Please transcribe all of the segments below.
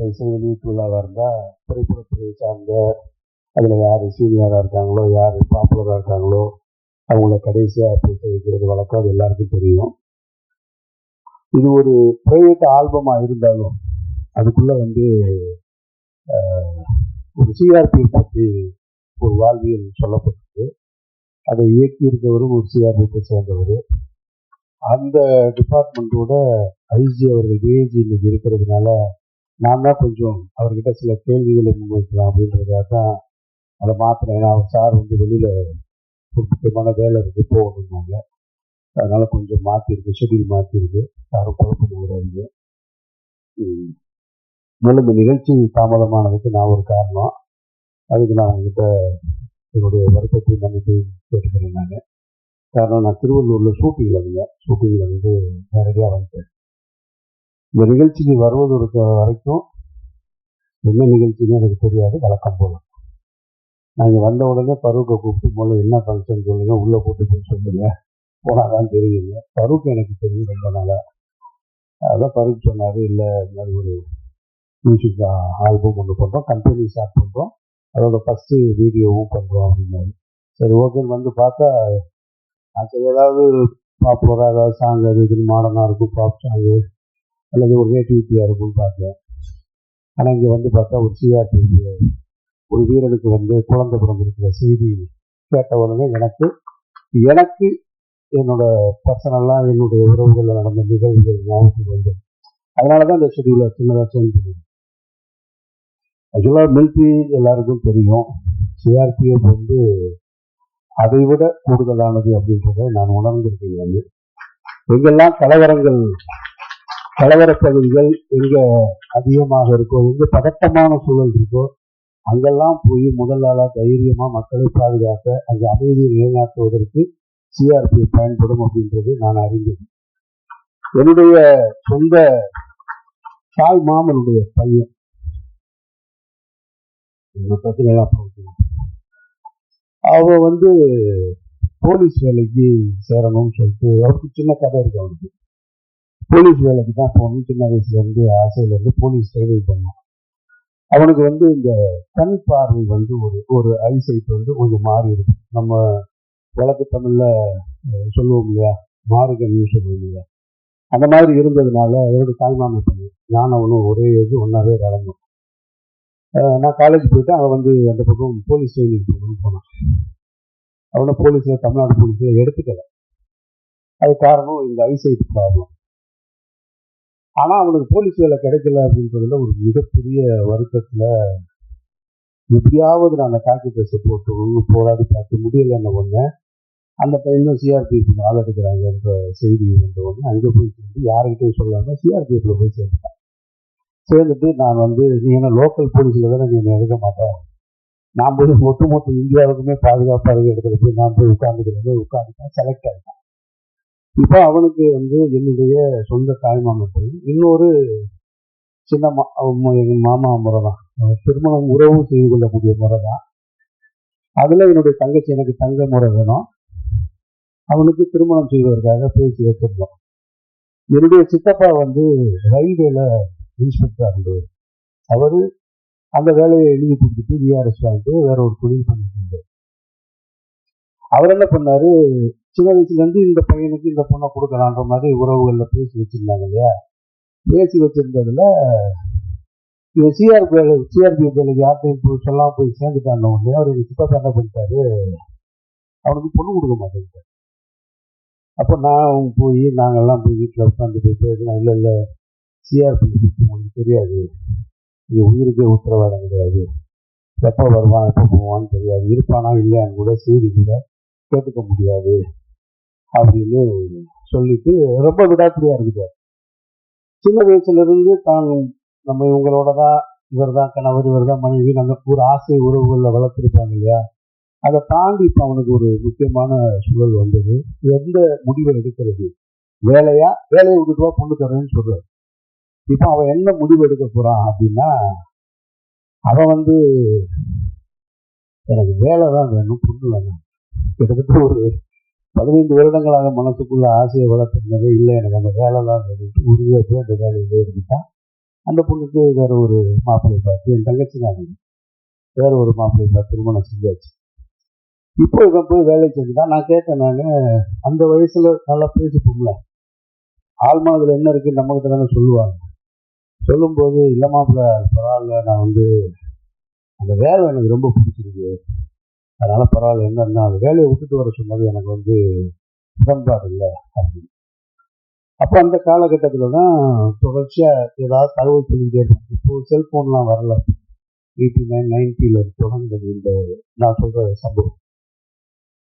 இசை வெளியீட்டு விழாவாக இருந்தால் திரைப்படத்துறையை சார்ந்த அதில் யார் சீனியராக இருக்காங்களோ, யார் பாப்புலராக இருக்காங்களோ அவங்கள கடைசியாக பேச வைக்கிறது வழக்கம். அது எல்லாருக்கும் தெரியும். இது ஒரு ப்ரைவேட் ஆல்பமாக இருந்தாலும் அதுக்குள்ளே ஒரு சிஆர்பி பற்றி ஒரு வாழ்வியல் சொல்லப்பட்டிருக்கு. அதை இயக்கியிருக்கவரும் ஒரு சிஆர்பியை சேர்ந்தவர். அந்த டிபார்ட்மெண்ட்டோட ஐஜி அவர்கள் டிஐஜி இன்னைக்கு இருக்கிறதுனால நான் தான் கொஞ்சம் அவர்கிட்ட சில கேள்விகளை முன்வைக்கலாம் அப்படின்றதுக்காக தான் அதை மாற்றினேன். ஏன்னா அவர் சார் வெளியில் ஒரு முக்கியமான வேலை இருக்கு போகணுன்னாங்க. அதனால கொஞ்சம் மாற்றிருக்கு, ஷெட்யூல் மாற்றிருக்கு. யாரும் குழப்பம் கிடையாது. மேலும் இந்த நிகழ்ச்சி தாமதமானதுக்கு நான் ஒரு காரணம். அதுக்கு நான் உங்ககிட்ட என்னுடைய வருத்தத்தை மன்னிப்பு கேட்டுக்கிறேன். காரணம், நான் திருவள்ளூரில் ஷூட்டிங்கில் நேரடியாக வந்துட்டேன். இந்த நிகழ்ச்சிக்கு வருவது வரைக்கும் என்ன நிகழ்ச்சின்னு எனக்கு தெரியாது. வழக்கம் போல நான் இங்கே வந்த உடனே பருவுக்கை கூப்பிட்டு போல என்ன ஃபங்க்ஷன் சொல்லுங்க, உள்ளே போட்டு போய் சொல்லுங்க, போனாதான் தெரியுங்க. பருவுக்கு எனக்கு தெரியும் ரொம்ப நாளாக. அதான் பருவுக்கு சொன்னார், இல்லை இந்த மாதிரி ஒரு மியூசிக் ஆல்பம் ஒன்று பண்ணுறோம், கம்பெனி ஸ்டார்ட் பண்ணுறோம், அதோட ஃபஸ்ட்டு வீடியோவும் பண்ணுறோம் அப்படின்னாரு. சரி ஓகேன்னு பார்த்தா சரி ஏதாவது பாப்புலராக ஏதாவது சாங் அது இதுன்னு மாடர்னாக இருக்கும், பாப் சாங்கு அல்லது ஒரு நேட்டிவிட்டியாக இருக்கும்னு பார்த்தேன். ஆனால் இங்கே பார்த்தா ஒரு சிஆர்டி ஒரு வீரனுக்கு குழந்தை பிறந்திருக்கிற செய்தி கேட்ட உடனே எனக்கு என்னோட பர்சனலாக என்னுடைய உறவுகளில் நடந்த நிகழ்வுகள் ஞாபகத்துக்கு வந்தது. அதனால தான் இந்த ஷெடியூலை சின்னதாக சேஞ்ச் பண்ணிடுது. ஆக்சுவலாக மிலிட்ரி எல்லாருக்கும் தெரியும், சிஆர்பிஎஃப் அதை விட கூடுதலானது அப்படின்றத நான் உணர்ந்திருக்கேன். எங்கெல்லாம் கலவர பகுதிகள் எங்க அதிகமாக இருக்கோ, எங்க பதட்டமான சூழல் இருக்கோ, அங்கெல்லாம் போய் முதல் நாளாக தைரியமா மக்களை பாதுகாக்க, அங்கே அமைதியை நிலைநாட்டுவதற்கு சிஆர்பிஎஃப் பயன்படும் அப்படின்றது நான் அறிந்தது. என்னுடைய சொந்த தாய் மாமனுடைய பையன் அவ போலீஸ் வேலைக்கு சேரணும்னு சொல்லிட்டு, அவருக்கு சின்ன கதை இருக்கு. அவனுக்கு போலீஸ் வேலைக்கு தான் போகணும், சின்ன வயசுலேருந்து ஆசையிலேருந்து போலீஸ் ட்ரைனிங் பண்ணான். அவனுக்கு இந்த கண் பார்வை ஒரு ஐசைட் கொஞ்சம் மாறி இருக்கு. நம்ம வழக்கு தமிழில் சொல்லுவோம் இல்லையா, மாறுகன்னு சொல்லுவோம் இல்லையா, அந்த மாதிரி இருந்ததுனால அவரோட தாய்மாமன் பையன் நான் அவனும் ஒரே ஏஜ் ஒன்றாவே வளர்ந்தோம். நான் காலேஜ் போயிட்டு அவன் அந்த பக்கம் போலீஸ் ட்ரைனிங் போகணும்னு போனான். அவனை போலீஸில் தமிழ்நாடு போலீஸில் எடுத்துக்கல. அது காரணம் இந்த ஐசைட் ப்ராப்ளம். ஆனால் அவனுக்கு போலீஸ் வேலை கிடைக்கல அப்படின்றதுல ஒரு மிகப்பெரிய வருத்தத்தில் எப்படியாவது நான் அந்த காக்கி ட்ரெஸ்ஸை போட்டு ஒன்று போராடி பார்த்து முடியலை. என்ன ஒன்று அந்த டைமில் சிஆர்பிஎஃப் ஆள் எடுக்கிறாங்கன்ற செய்தி வந்த உடனே அங்கே போய் சேர்ந்து யாருக்கிட்டையும் சொல்லாமல் சிஆர்பிஎஃப்ல போய் சேர்ந்துட்டேன். சேர்ந்துட்டு நான் நீ என்ன லோக்கல் போலீஸில் தானே நீ என்னை எடுக்க மாட்டேன், நான் போய் மொத்த இந்தியாவுக்குமே பாதுகாப்பாக இடத்துல போய் நான் போய் உட்காந்துட்டேன், செலக்ட் ஆகிட்டேன். இப்போ அவனுக்கு என்னுடைய சொந்த தாய்மாமன் இன்னொரு சின்ன எங்கள் மாமா முறை தான், திருமணம் உறவும் செய்து கொள்ளக்கூடிய முறை தான். அதில் என்னுடைய தங்கச்சி எனக்கு தங்க முறை வேணும், அவனுக்கு திருமணம் செய்வதற்காக பேசி வச்சிருந்தோம். என்னுடைய சித்தப்பா ரயில்வேல இன்ஸ்பெக்டராக இருந்தவர். அவர் அந்த வேலையை எழுதி கொடுத்துட்டு விஆர்எஸ் வாங்கிட்டு வேற ஒரு தொழில் பண்ணிட்டு இருந்தார். அவர் என்ன பண்ணாரு, சின்ன வயசுலேருந்து இந்த பையனுக்கு இந்த பொண்ணை கொடுக்கலான்ற மாதிரி உறவுகளில் பேசி வச்சிருந்தாங்க இல்லையா. பேசி வச்சிருந்ததுல இவன் சிஆர்பிஎஃப் வேலைக்கு யார்ட்டையும் சொல்லாமல் போய் சேர்ந்துட்டாங்க. உடனே அவர் எங்கள் சித்தப்பா என்ன பண்ணிட்டாரு, அவனுக்கு பொண்ணு கொடுக்க மாட்டேங்கிட்டார். அப்போ நான் போய் நாங்கள்லாம் போய் வீட்டில் உட்காந்து போய் பேசினோம். இல்லை சிஆர்பிஎஃப் உங்களுக்கு தெரியாது, இது உயிருக்கே உத்தரவாதம் கிடையாது, எப்போ வருவான் எப்போ போவான்னு தெரியாது, இருப்பானா இல்லையான்னு கூட செய்தி கூட கேட்டுக்க முடியாது அப்படின்னு சொல்லிட்டு ரொம்ப விடாப்பிடியா இருக்குதார். சின்ன வயசுலேருந்து தான் நம்ம இவங்களோட தான், இவர் தான் கணவர், இவர் தான் மனைவி, நமக்கு ஒரு ஆசை உறவுகளில் வளர்த்துருப்பாங்க இல்லையா. அதை தாண்டி இப்போ அவனுக்கு ஒரு முக்கியமான சூழல் வந்தது. எந்த முடிவை எடுக்கிறது, வேலையை விட்டுட்டுவா பொண்ணு தரேன்னு சொல்றாரு. இப்போ அவன் என்ன முடிவு எடுக்க போறான் அப்படின்னா, அவன் எனக்கு வேலை தான் வேணும், பொண்ணு வேணும். கிட்டத்தட்ட ஒரு 15 வருடங்களாக மனசுக்குள்ள ஆசையை வளர்த்துருந்ததே இல்லை, எனக்கு அந்த வேலை தான் வேணும், உறுதியாக போய் அந்த வேலையிலே இருந்துட்டான். அந்த பொண்ணுக்கு வேற ஒரு மாப்பிள்ளை பார்த்து, என் தங்கச்சி தான் வேற ஒரு மாப்பிள்ளை பார்த்து திருமணம் செஞ்சாச்சு. இப்போ இவன் போய் வேலை செஞ்சுதான். நான் கேட்டேன், நான் அந்த வயசுல நல்லா பேசிப்போம்ல, ஆள் மனதில் என்ன இருக்குன்னு நம்மகிட்ட தானே சொல்லுவாங்க. சொல்லும்போது இல்லை மாப்பிள்ள பரவாயில்ல, நான் அந்த வேலை எனக்கு ரொம்ப பிடிச்சிருக்கு, அதனால பரவாயில்ல, என்னன்னா அந்த வேலையை விட்டுட்டு வர சொன்னது எனக்கு உடன்பாடு இல்லை அப்படின்னு. அப்போ அந்த காலகட்டத்தில் தான் தொடர்ச்சியாக ஏதாவது தகவல் சொல்லிட்டே இருக்கும். இப்போ செல்ஃபோன்லாம் வரல, 89, 90 தொடர்ந்தது இந்த நான் சொல்கிற சம்பவம்.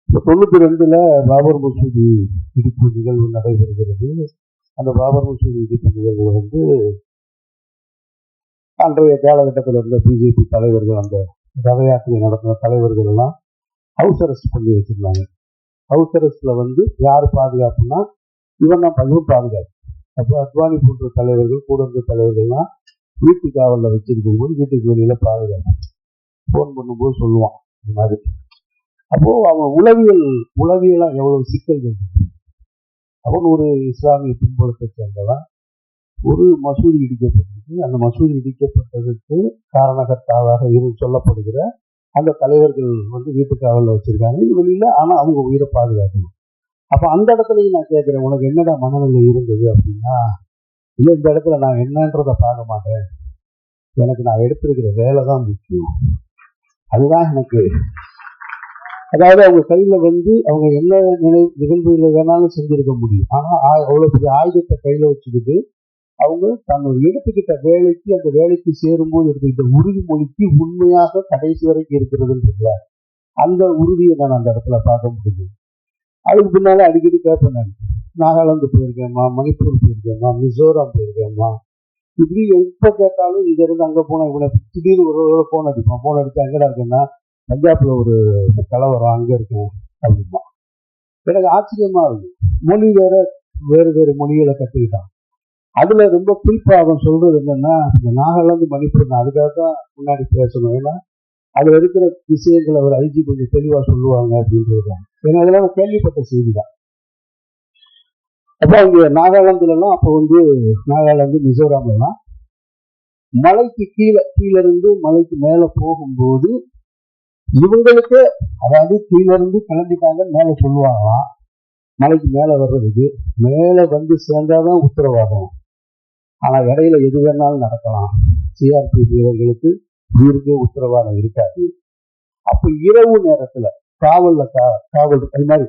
இப்போ 92 பாபர் மசூதி இடிப்பு நிகழ்வு நடைபெறுகிறது. அந்த பாபர் மசூதி இடிப்பு நிகழ்வு அன்றைய காலகட்டத்தில் இருந்த பிஜேபி தலைவர்கள், அந்த ரத யாத்திரை நடத்தின தலைவர்கள் எல்லாம் ஹவுஸ் அரெஸ்ட் பண்ணி வச்சிருந்தாங்க. ஹவுஸ் அரெஸ்ட்ல யார் பாதுகாப்புன்னா இவன் தான் பையன் பாதுகாப்பு. அப்போ அத்வானி போன்ற தலைவர்கள், கூட இருந்த தலைவர்கள்லாம் வீட்டு காவலில் வச்சிருக்கும் போது வீட்டுக்கு வெளியில பாதுகாப்பு. ஃபோன் பண்ணும்போது சொல்லுவான் இந்த மாதிரி. அப்போ அவன் உளவியலா எவ்வளவு சிக்கல்கள். அவன் ஒரு இஸ்லாமிய பின்புலத்தை சேர்ந்தவன். ஒரு மசூதி இடிக்கப்பட்டது. அந்த மசூதி இடிக்கப்பட்டதற்கு காரணகர்த்தாவாக சொல்லப்படுகிற அந்த தலைவர்கள் வீட்டு காவலில் வச்சிருக்காங்க. இது வெளியில, ஆனா அவங்க உயிரை பாதுகாக்கணும். அப்ப அந்த இடத்துலயும் நான் கேட்கிறேன், உனக்கு என்னடா மனநிலை இருந்தது அப்படின்னா, இல்லை இந்த இடத்துல நான் என்னன்றதை பார்க்க மாட்டேன், எனக்கு நான் எடுத்திருக்கிற வேலை தான் முக்கியம், அதுதான் எனக்கு. அதாவது அவங்க கையில அவங்க என்ன நிகழ்வுகளை வேணாலும் செஞ்சிருக்க முடியும். ஆனா அவ்வளவு பெரிய ஆயுதத்தை கையில வச்சுக்கிட்டு அவங்க தன்னோட எடுத்துக்கிட்ட வேலைக்கு, அந்த வேலைக்கு சேரும்போது எடுத்துக்கிட்ட உறுதிமொழிக்கு உண்மையாக கடைசி வரைக்கும் இருக்கிறதுன்னு அந்த உறுதியை நான் அந்த இடத்துல பார்க்க முடியும். அதுக்கு பின்னால அடிக்கடி கேட்பேன், நான் நாகாலாந்து போயிருக்கேம்மா, மணிப்பூர் போயிருக்கேம்மா, மிசோரம் போயிருக்கேம்மா, இப்படி எப்போ கேட்டாலும் இங்க இருந்து அங்கே போனால் இவனை திடீர்னு ஒரு ஃபோன் அடிப்பான். ஃபோன் அடித்தா எங்கடா இருக்கேன்னா, பஞ்சாப்ல ஒரு கலவரம் அங்கே இருக்கேன் அப்படிமா. எனக்கு ஆச்சரியமா இருக்கு. மொழி வேறு வேறு மொழிகளை கற்றுக்கிட்டான். அதுல ரொம்ப குறிப்பா அவன் சொல்றது என்னன்னா, இந்த நாகாலாந்து மணிப்பூர், நான் அதுக்காக தான் முன்னாடி பேசணும். ஏன்னா அதுல இருக்கிற விஷயங்களை ஒரு ஐஜி கொஞ்சம் தெளிவா சொல்லுவாங்க அப்படின்றது. ஏன்னா அதெல்லாம் கேள்விப்பட்ட செய்தி தான். அப்போ அவங்க நாகாலாந்துல எல்லாம், அப்போ நாகாலாந்து மிசோராம்ல எல்லாம் மலைக்கு கீழே இருந்து மலைக்கு மேல போகும்போது இவங்களுக்கு, அதாவது கீழே இருந்து கிளம்பிட்டாங்க மேல சொல்லுவாங்களாம். மலைக்கு மேல வர்றதுக்கு மேல சேர்ந்தாதான் உத்தரவாதம். ஆனா இடையில எது வேணாலும் நடக்கலாம். சிஆர்பி வீரர்களுக்கு உயிருக்கு உத்தரவாதம் இருக்காது. அப்ப இரவு நேரத்துல காவல் அது மாதிரி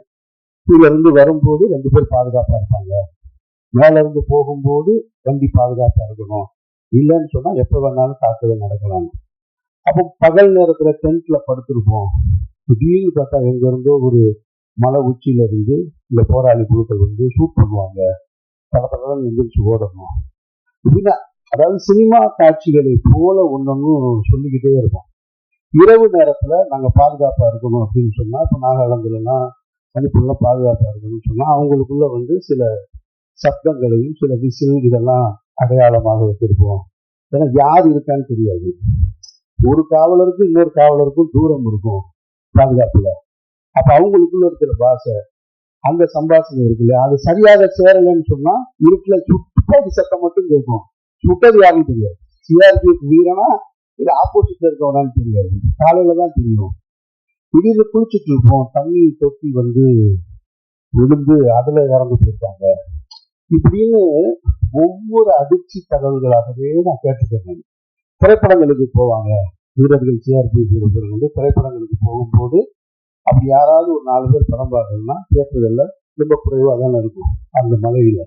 கீழ இருந்து வரும்போது 2 பேர் பாதுகாப்பா இருப்பாங்க, மேல இருந்து போகும்போது வண்டி பாதுகாப்பா இருக்கணும், இல்லைன்னு சொன்னா எப்ப வேணாலும் தாக்குதல் நடக்கலாம். அப்போ பகல் நேரத்துல டென்ட்ல படுத்திருப்போம். திடீர்னு பார்த்தா எங்க இருந்தோ ஒரு மலை உச்சியில இருந்து இந்த போராளி குழுக்கள் ஷூட் பண்ணுவாங்க, படப்படம் எந்திரிச்சு ஓடணும் இப்படின்னா. அதாவது சினிமா காட்சிகளை போல ஒன்னொன்னும் சொல்லிக்கிட்டே இருக்கும். இரவு நேரத்துல நாங்க பாதுகாப்பா இருக்கணும் அப்படின்னு சொன்னா, இப்ப நாகாலாந்துலாம் மணிப்பூர்ல பாதுகாப்பா இருக்கணும்னு சொன்னா அவங்களுக்குள்ள சில சப்தங்களையும் சில விசில் இதெல்லாம் அடையாளமாக வச்சிருப்போம். ஏன்னா யார் இருக்கான்னு தெரியாது. ஒரு காவலருக்கும் இன்னொரு காவலருக்கும் தூரம் இருக்கும் பாதுகாப்புல. அப்ப அவங்களுக்குள்ள இருக்கிற பாஷை, அந்த சம்பாஷணை இருக்குல்ல, அது சரியாக சேரலன்னு சொன்னா இருட்டுல சுட்டாடி சத்தம் மட்டும் கேட்கும். சுட்டது யாருன்னு தெரியாது. சிஆர்பிஎஃப் வீரனா இது ஆப்போசிட்ல இருக்கவனான்னு தெரியாது. காலையில தான் தெரியும். திடீர்னு குளிச்சுட்டு இருப்போம், தண்ணி தொட்டி விழுந்து அதுல இறந்து போயிருக்காங்க இப்படின்னு ஒவ்வொரு அதிர்ச்சி தகவல்களாகவே நான் கேட்டுக்கிறேன். திரைப்படங்களுக்கு போவாங்க வீரர்கள், சிஆர்பிஎஃப் வீரர்கள் திரைப்படங்களுக்கு போகும்போது அப்படி யாராவது ஒரு 4 பேர் படம் பார்க்கணும்னா தியேட்டர்கள் ரொம்ப குறைவாக தானே இருக்கும். அந்த மலையில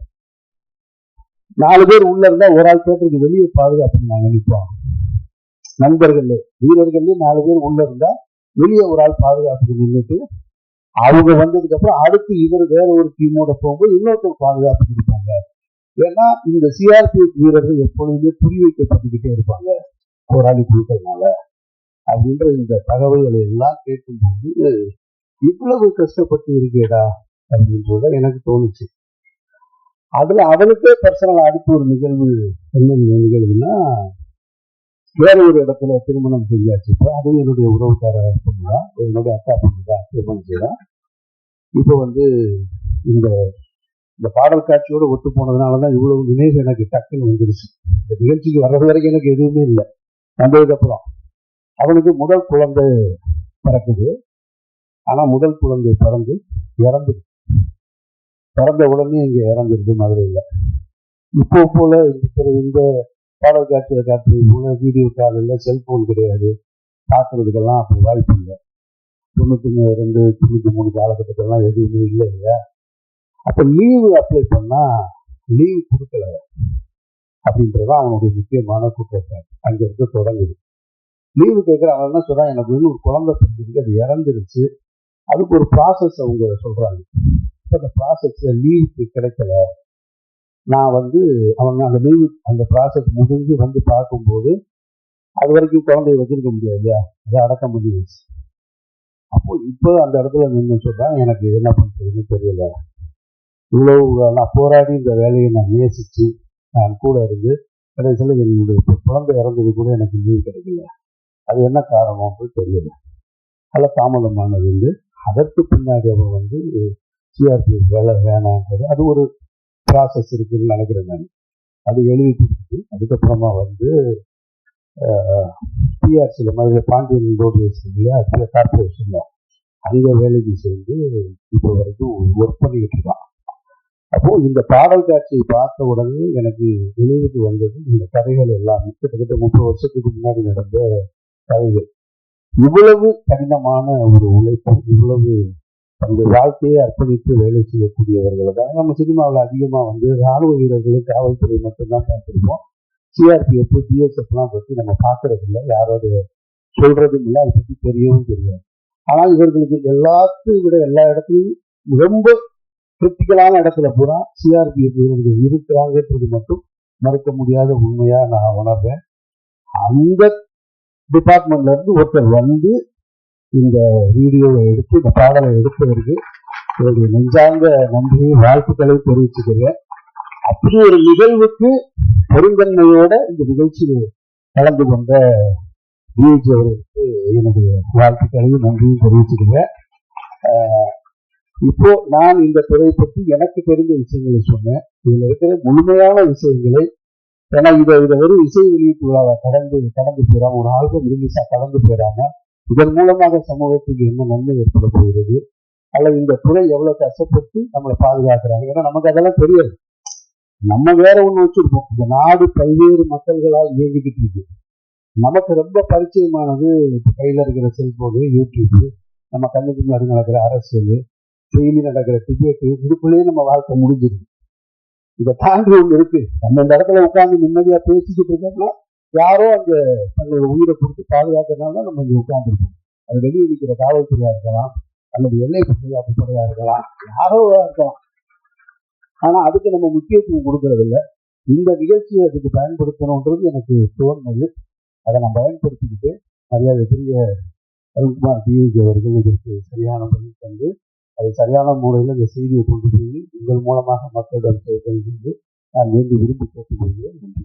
4 பேர் உள்ள இருந்தா ஒரு ஆள் தியேட்டருக்கு வெளியே பாதுகாப்புன்னு நாங்க நிற்போம். நண்பர்கள் வீரர்கள் 4 பேர் உள்ள இருந்தா வெளியே ஒரு ஆள் பாதுகாப்புக்கு நின்றுட்டு, அவங்க வந்ததுக்கு அப்புறம் அடுத்து இவர் வேற ஒரு டீமோட போகும்போது இன்னொருத்தர் பாதுகாப்புக்கு இருப்பாங்க. ஏன்னா இந்த சிஆர்பிஎஃப் வீரர்கள் எப்பொழுதுமே குறி வைக்கப்பட்டுக்கிட்டே இருப்பாங்க போராளி குழுக்கள்னால அப்படின்ற இந்த தகவல்களை எல்லாம் கேட்கும்போது இவ்வளவு கஷ்டப்பட்டு இருக்கேடா அப்படின்றத எனக்கு தோணுச்சு. அதுல அவனுக்கே பர்சனல் அடுத்து ஒரு நிகழ்வு, என்ன நிகழ்வுன்னா, வேற ஒரு இடத்துல திருமணம் செஞ்சாச்சு. இப்போ அதுவும் என்னுடைய உறவுக்கார பொண்ணுதான், என்னுடைய அக்கா பொண்ணுதான் திருமணம் செய்யறான். இப்போ இந்த இந்த பாடல் காட்சியோடு ஒத்து போனதுனாலதான் இவ்வளவு நினைவு எனக்கு டக்குன்னு வந்துருச்சு. இந்த நிகழ்ச்சிக்கு வர்றது வரைக்கும் எனக்கு எதுவுமே இல்லை. வந்ததுக்கப்புறம் அவனுக்கு முதல் குழந்தை பிறக்குது. ஆனா முதல் குழந்தை பிறந்து இறந்துது. பிறந்த உடனே இங்க இறந்துருது மதுரையில். இப்போ போல இந்த பாடல் காட்சியை காட்டுறது போல வீடியோ கால் இல்லை, செல்போன் கிடையாது, பார்க்கறதுக்கெல்லாம் அப்படி வாய்ப்பு இல்லை. 92, 93 காலகட்டத்திலாம் எதுவுமே இல்லை இல்லையா. அப்ப லீவு அப்ளை பண்ணா லீவு கொடுக்கல அப்படின்றதான் அவனுடைய முக்கியமான குற்றச்சாட்டு. அங்க இருந்து தொடங்குது. லீவு கேட்கிற அவன் என்ன சொல்றான், எனக்கு வந்து ஒரு குழந்தை பிறந்திருக்கு, அது இறந்துருச்சு, அதுக்கு ஒரு ப்ராசஸ் அவங்க சொல்றாங்க. அந்த ப்ராசஸ்ல லீவுக்கு கிடைக்கல. நான் வந்து அவங்க அந்த லீவு அந்த ப்ராசஸ் முடிஞ்சு வந்து பார்க்கும்போது அது வரைக்கும் குழந்தைய வச்சிருக்க முடியாது இல்லையா, அதை அடக்கம் பண்ணி வச்சு. அப்போ இப்போ அந்த இடத்துல நின்று சொல்றான், எனக்கு என்ன பண்றதுன்னு தெரியல. இவ்வளவு நான் போராடி இந்த வேலையை நான் நேசிச்சு நான் கூட இருந்து கடைசியில் என்னுடைய குழந்தை இறந்தது கூட எனக்கு லீவு கிடைக்கல. அது என்ன காரணம்னு தெரியல. அதில் தாமதமானது வந்து அதற்கு பின்னாடி அவன் வந்து சிஆர்பிஎஃப் வேலை வேணான்றது அது ஒரு ப்ராசஸ் இருக்குன்னு நினைக்கிறேன் நான். அது எழுதி கொடுத்துட்டு அதுக்கப்புறமா வந்து பிஆர்சியில் மாதிரி பாண்டியன் ரோட்வேஸ் இல்லையா, கார்பரேஷனில் அங்கே வேலைக்கு சேர்ந்து இப்போ வரைக்கும் ஒர்க் பண்ணிக்கிட்டு இருக்கான். அப்போ இந்த பாடல் காட்சியை பார்த்த உடனே எனக்கு நினைவுக்கு வந்தது இந்த கதைகள் எல்லாமே கிட்டத்தட்ட 30 வருஷத்துக்கு முன்னாடி நடந்த கதைகள். இவ்வளவு கடினமான ஒரு உழைப்பும் இவ்வளவு தன்னுடைய வாழ்க்கையை அர்ப்பணித்து வேலை செய்யக்கூடியவர்களை தான் நம்ம சினிமாவில் அதிகமாக வந்து ராணுவ வீரர்கள், காவல்துறை மட்டும்தான் பார்த்துருப்போம். சிஆர்பிஎஃப், பிஎஸ்எஃப்லாம் பற்றி நம்ம பார்க்கறது இல்லை, யாராவது சொல்றதும் இல்லை, அதை பற்றி தெரியவும் தெரியாது. ஆனால் இவர்களுக்கு எல்லாத்தையும் விட எல்லா இடத்துலையும் ரொம்ப கிரிட்டிக்கலான இடத்துல பூரா சிஆர்பிஎஃப் இவர்கள் இருக்கிறாங்கன்றது மட்டும் மறுக்க முடியாத உண்மையா நான் உணர்றேன். அந்த டிபார்ட்மெண்ட்ல இருந்து ஒருத்தர் வந்து இந்த வீடியோவை எடுத்து இந்த பாடலை எடுத்தவருக்கு இவருடைய நெஞ்சார்ந்த நன்றியை வாழ்த்துக்களை தெரிவிச்சுக்கிறேன். அப்படி ஒரு நிகழ்வுக்கு பெருந்தன்மையோட இந்த நிகழ்ச்சியில் கலந்து கொண்ட டிஜி அவர்களுக்கு என்னுடைய வாழ்த்துக்களையும் நன்றியும் தெரிவிச்சுக்கிறேன். இப்போ நான் இந்த துறை பற்றி எனக்கு தெரிந்த விஷயங்களை சொன்னேன். இதுல இருக்கிற முழுமையான விஷயங்களை, ஏன்னா இதை ஒரு இசை வெளியீட்டு விழாவை கடந்து போயிடாம, ஒரு ஆல்பம் ரிலீஸா கடந்து போயிடாம இதன் மூலமாக சமூகத்துக்கு என்ன நன்மை ஏற்பட போகிறது, அல்லது இந்த துறை எவ்வளவு கஷ்டப்பட்டு நம்மளை பாதுகாக்கிறாங்க. ஏன்னா நமக்கு அதெல்லாம் தெரியாது. நம்ம வேற ஒண்ணு வச்சிருப்போம். இந்த நாடு பல்வேறு மக்கள்களால் இயங்கிக்கிட்டு இருக்கு. நமக்கு ரொம்ப பரிச்சயமானது கையில இருக்கிற செல்போனு, யூடியூப், நம்ம கண்ணுக்கு முன்னாடி நடக்கிற அரசியல், டெய்லி நடக்கிற டிபேட்டு, இதுக்குள்ளேயே நம்ம வாழ்க்கை முடிஞ்சிருக்கு. இதை தாண்டி ஒன்று இருக்கு. நம்ம இந்த இடத்துல உட்காந்து நிம்மதியா பேசிக்கிட்டு இருக்கோம்னா யாரோ அங்க தங்களோட உயிரை கொடுத்து பாதுகாக்கிறதுனால நம்ம இங்க உட்காந்துருக்கோம். அது வெளியே இருக்கிற காவல்துறையா இருக்கலாம், அல்லது எல்லை பாதுகாப்பு துறையா இருக்கலாம், யாரோ இருக்கலாம். ஆனா அதுக்கு நம்ம முக்கியத்துவம் கொடுக்கறது இல்லை. இந்த நிகழ்ச்சியை அதுக்கு பயன்படுத்தணுன்றது எனக்கு தோணுது. அதை நான் பயன்படுத்திக்கிட்டு மரியாதைக்குரிய அருண்குமார் டிஏஜி அவர்கள் இதற்கு சரியான பதில் தந்து அதை சரியான முறையில் இந்த செய்தியை கொண்டு போய் உங்கள் மூலமாக மக்களிடம் சேர்த்து நான் வேண்டி விரும்பி கேட்டுக்கொள்கிறேன்.